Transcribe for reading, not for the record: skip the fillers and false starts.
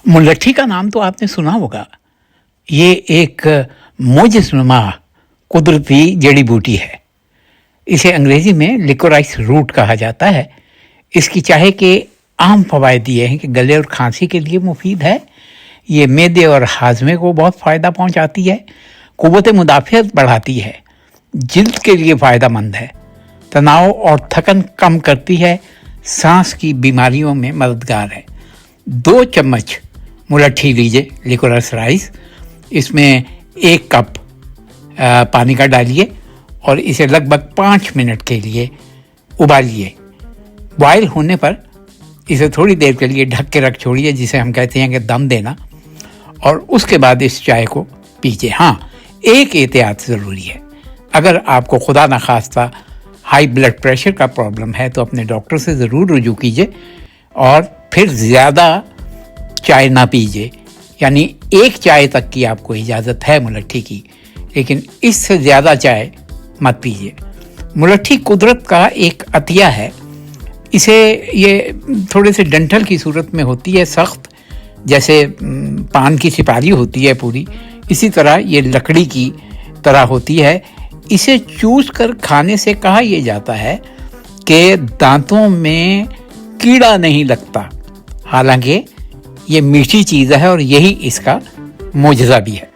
मुलट्ठी का नाम तो आपने सुना होगा। ये एक मोजिज़नुमा कुदरती जड़ी बूटी है। इसे अंग्रेज़ी में लिकोराइस रूट कहा जाता है। इसकी चाय के आम फ़वायद ये हैं कि गले और खांसी के लिए मुफीद है। ये मैदे और हाजमे को बहुत फ़ायदा पहुंचाती है, क़ुव्वत मुदाफ़ियत बढ़ाती है, जिल्द के लिए फ़ायदा मंद है, तनाव और थकन कम करती है, सांस की बीमारियों में मददगार है। 2 चम्मच मुलट्ठी लीजिए, लिकोराइस राइस, इसमें 1 कप पानी का डालिए और इसे लगभग 5 मिनट के लिए उबालिए। बॉयल होने पर इसे थोड़ी देर के लिए ढक के रख छोड़िए, जिसे हम कहते हैं कि दम देना, और उसके बाद इस चाय को पीजिए। हाँ, एक एहतियात ज़रूरी है। अगर आपको खुदा न खास्ता हाई ब्लड प्रेशर का प्रॉब्लम है तो अपने डॉक्टर से ज़रूर रुजू कीजिए और फिर ज़्यादा चाय ना पीजिए। यानी 1 चाय तक की आपको इजाज़त है मुलट्ठी की, लेकिन इससे ज़्यादा चाय मत पीजिए। मुलट्ठी कुदरत का एक अतिया है। इसे ये थोड़े से डंठल की सूरत में होती है, सख्त, जैसे पान की सिपारी होती है पूरी, इसी तरह ये लकड़ी की तरह होती है। इसे चूस कर खाने से कहा यह जाता है कि दांतों में कीड़ा नहीं लगता। हालांकि ये मीठी चीज़ है और यही इसका मोजज़ा भी है।